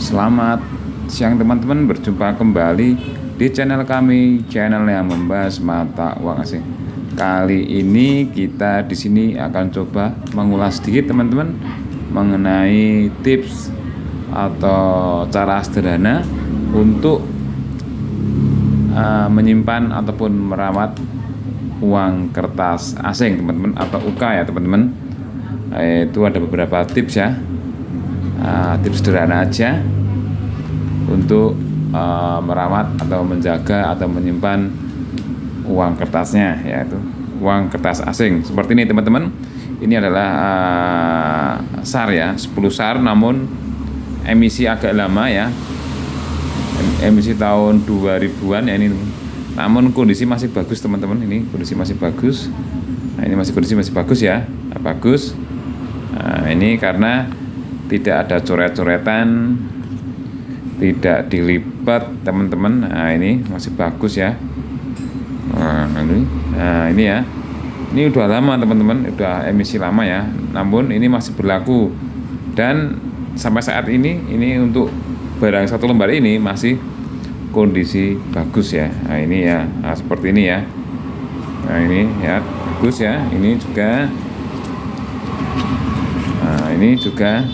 Selamat siang teman-teman, berjumpa kembali di channel kami, channel yang membahas mata uang asing. Kali ini kita di sini akan coba mengulas sedikit teman-teman mengenai tips atau cara sederhana untuk menyimpan ataupun merawat uang kertas asing teman-teman, atau UK ya teman-teman. Itu ada beberapa tips ya. Tips sederhana aja untuk merawat atau menjaga atau menyimpan uang kertasnya, yaitu uang kertas asing seperti ini teman-teman. Ini adalah SAR ya, 10 SAR namun emisi agak lama ya, emisi tahun 2000-an ya ini, namun kondisi masih bagus teman-teman. Ini kondisi masih bagus. Nah, ini kondisi masih bagus ya, bagus. Nah, ini karena tidak ada coret-coretan, tidak dilipat teman-teman. Nah, ini masih bagus ya. Nah ini ya, ini udah lama teman-teman, udah emisi lama ya, namun ini masih berlaku. Dan sampai saat ini untuk barang satu lembar ini masih kondisi bagus ya. Nah ini ya, seperti ini ya. Nah ini ya, bagus ya. Ini juga, nah ini juga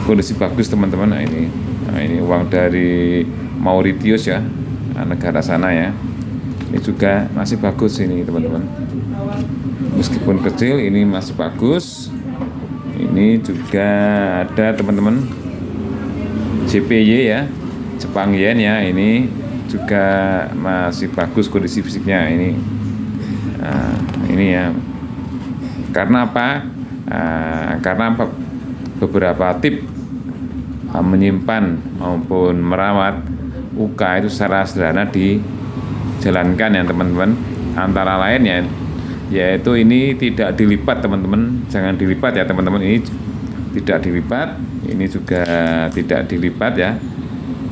kondisi bagus teman-teman. Nah ini uang dari Mauritius ya, negara sana ya. Ini juga masih bagus ini teman-teman, meskipun kecil ini masih bagus. Ini juga ada teman-teman JPY ya, Jepang Yen ya, ini juga masih bagus kondisi fisiknya ini. Nah, ini ya, karena apa? Karena beberapa tips menyimpan maupun merawat UK itu secara sederhana dijalankan ya teman-teman. Antara lain ya, yaitu ini tidak dilipat teman-teman, jangan dilipat ya teman-teman. Ini tidak dilipat, ini juga tidak dilipat ya,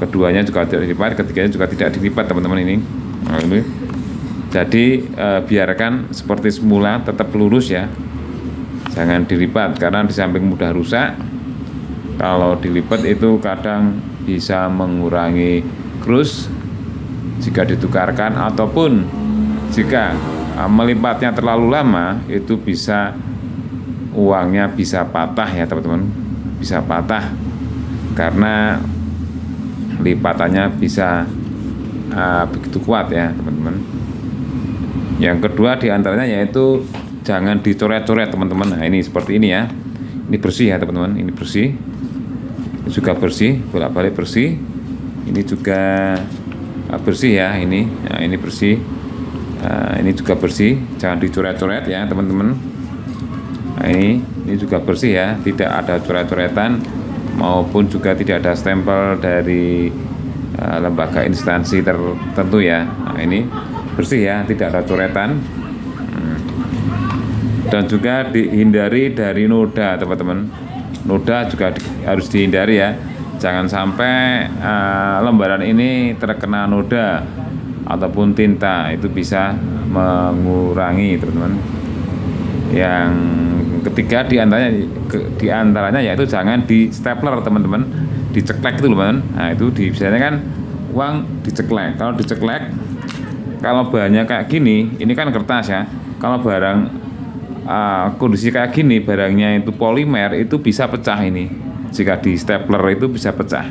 keduanya juga tidak dilipat, ketiganya juga tidak dilipat teman-teman ini. Nah, ini jadi biarkan seperti semula, tetap lurus ya, jangan dilipat karena di samping mudah rusak. Kalau dilipat itu kadang bisa mengurangi krus jika ditukarkan, ataupun jika melipatnya terlalu lama itu bisa uangnya bisa patah ya teman-teman, bisa patah karena lipatannya bisa begitu kuat ya teman-teman. Yang kedua diantaranya yaitu jangan dicoret-coret teman-teman. Nah ini seperti ini ya, ini bersih ya teman-teman, ini bersih, ini juga bersih, bolak-balik bersih. Ini juga bersih ya, ini, nah, ini bersih. Ini juga bersih, jangan dicoret-coret ya teman-teman. Nah ini juga bersih ya, tidak ada coret-coretan maupun juga tidak ada stempel dari lembaga instansi tertentu ya. Nah ini bersih ya, tidak ada coretan. Dan juga dihindari dari noda teman-teman. Noda juga harus dihindari ya, jangan sampai lembaran ini terkena noda ataupun tinta, itu bisa mengurangi teman-teman. Yang ketiga diantaranya yaitu jangan di stapler teman-teman, diceklek itu teman-teman. Nah itu biasanya kan uang diceklek. Kalau diceklek, kalau bahannya kayak gini, ini kan kertas ya, kalau barang kondisi kayak gini, barangnya itu polimer, itu bisa pecah ini. Jika di stapler itu bisa pecah.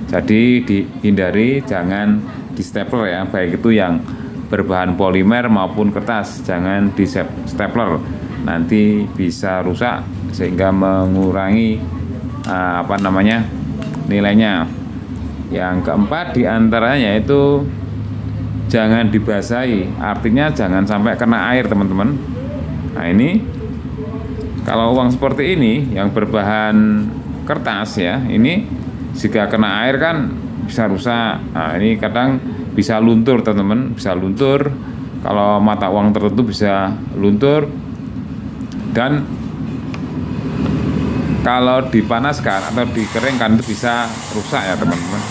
Jadi dihindari, jangan di stapler ya, baik itu yang berbahan polimer maupun kertas, jangan di stapler, nanti bisa rusak sehingga mengurangi nilainya. Yang keempat diantaranya yaitu jangan dibasahi, artinya jangan sampai kena air teman-teman. Nah ini kalau uang seperti ini yang berbahan kertas ya, ini jika kena air kan bisa rusak. Nah ini kadang bisa luntur teman-teman, bisa luntur. Kalau mata uang tertentu bisa luntur, dan kalau dipanaskan atau dikeringkan itu bisa rusak ya teman-teman.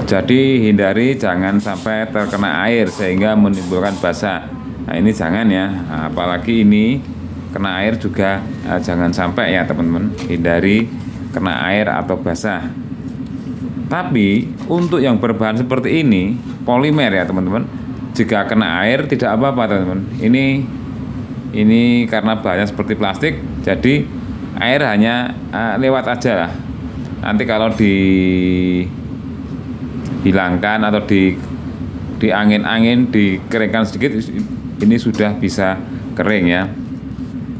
Jadi hindari jangan sampai terkena air sehingga menimbulkan basah. Nah ini jangan ya, apalagi ini kena air juga jangan sampai ya teman-teman, hindari kena air atau basah. Tapi untuk yang berbahan seperti ini, polimer ya teman-teman, jika kena air tidak apa-apa teman-teman. Ini karena bahannya seperti plastik, jadi air hanya lewat aja lah. Nanti kalau dihilangkan atau di angin-angin, dikeringkan sedikit, ini sudah bisa kering ya.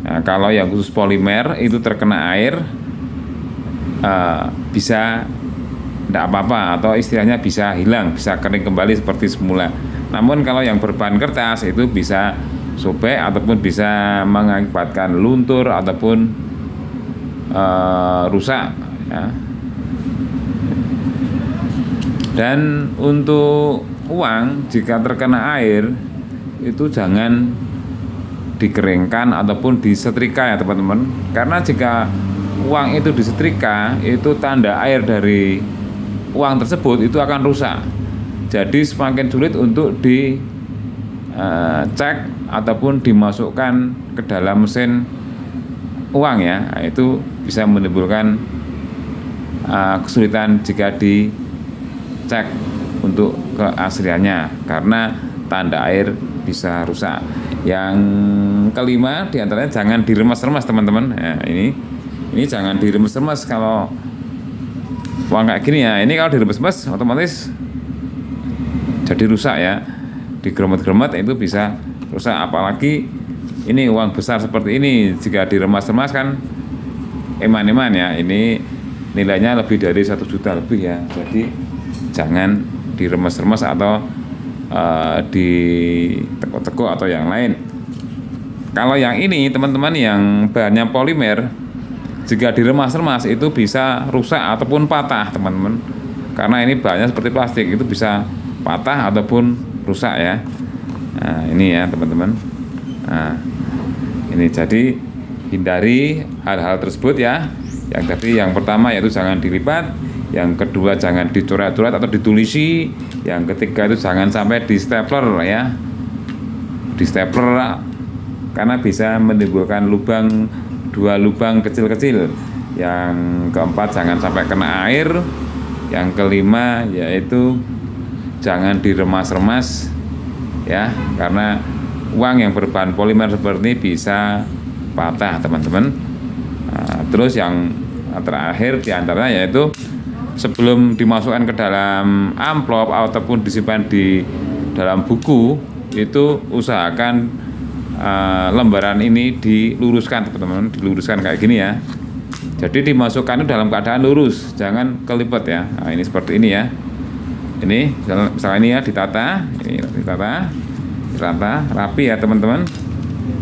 Nah, kalau yang khusus polimer itu terkena air bisa tidak apa-apa, atau istilahnya bisa hilang, bisa kering kembali seperti semula. Namun kalau yang berbahan kertas itu bisa sobek ataupun bisa mengakibatkan luntur ataupun rusak ya. Dan untuk uang jika terkena air itu jangan dikeringkan ataupun disetrika ya teman-teman, karena jika uang itu disetrika, itu tanda air dari uang tersebut itu akan rusak. Jadi semakin sulit untuk dicek ataupun dimasukkan ke dalam mesin uang ya. Nah, itu bisa menimbulkan kesulitan jika dicek untuk keasliannya, karena tanda air bisa rusak. Yang kelima diantaranya jangan diremas-remas teman-teman. Nah, ini jangan diremas-remas kalau uang kayak gini ya. Ini kalau diremas-remas otomatis jadi rusak ya, digeremet-geremet itu bisa rusak. Apalagi ini uang besar seperti ini, jika diremas-remas kan eman-eman ya, ini nilainya lebih dari 1 juta lebih ya. Jadi jangan diremas-remas atau ditekuk-tekuk atau yang lain. Kalau yang ini teman-teman, yang bahannya polimer, jika diremas-remas itu bisa rusak ataupun patah teman-teman, karena ini bahannya seperti plastik, itu bisa patah ataupun rusak ya. Nah ini ya teman-teman. Nah ini, jadi hindari hal-hal tersebut ya. Yang tadi, yang pertama yaitu jangan dilipat, yang kedua jangan dicoret-coret atau ditulisi, yang ketiga itu jangan sampai di stapler ya, di stapler karena bisa menimbulkan lubang, 2 lubang kecil-kecil. Yang keempat jangan sampai kena air. Yang kelima yaitu jangan diremas-remas ya, karena uang yang berbahan polimer seperti ini bisa patah teman-teman. Nah, terus yang terakhir diantaranya yaitu sebelum dimasukkan ke dalam amplop ataupun disimpan di dalam buku, itu usahakan lembaran ini diluruskan teman-teman, diluruskan kayak gini ya. Jadi dimasukkan itu dalam keadaan lurus, jangan kelipet ya. Nah, ini seperti ini ya. Ini misalnya ini ya, ditata, ini ditata rapi ya teman-teman,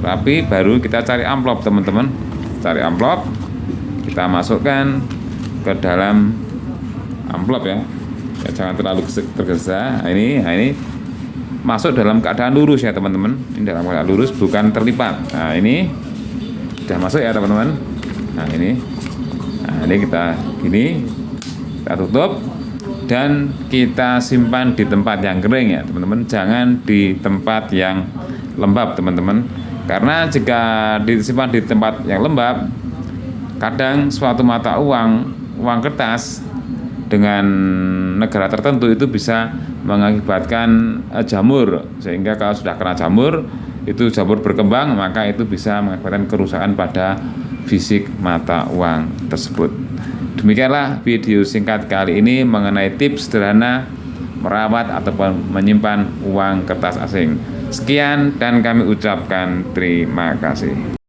rapi. Baru kita cari amplop teman-teman, cari amplop, kita masukkan ke dalam amplop ya, jangan terlalu tergesa. Nah, ini masuk dalam keadaan lurus ya teman-teman, ini dalam keadaan lurus, bukan terlipat. Nah ini sudah masuk ya teman-teman. Nah ini kita gini, kita tutup dan kita simpan di tempat yang kering ya teman-teman, jangan di tempat yang lembab teman-teman, karena jika disimpan di tempat yang lembab, kadang suatu mata uang kertas dengan negara tertentu itu bisa mengakibatkan jamur, sehingga kalau sudah kena jamur, itu jamur berkembang, maka itu bisa mengakibatkan kerusakan pada fisik mata uang tersebut. Demikianlah video singkat kali ini mengenai tips sederhana merawat ataupun menyimpan uang kertas asing. Sekian dan kami ucapkan terima kasih.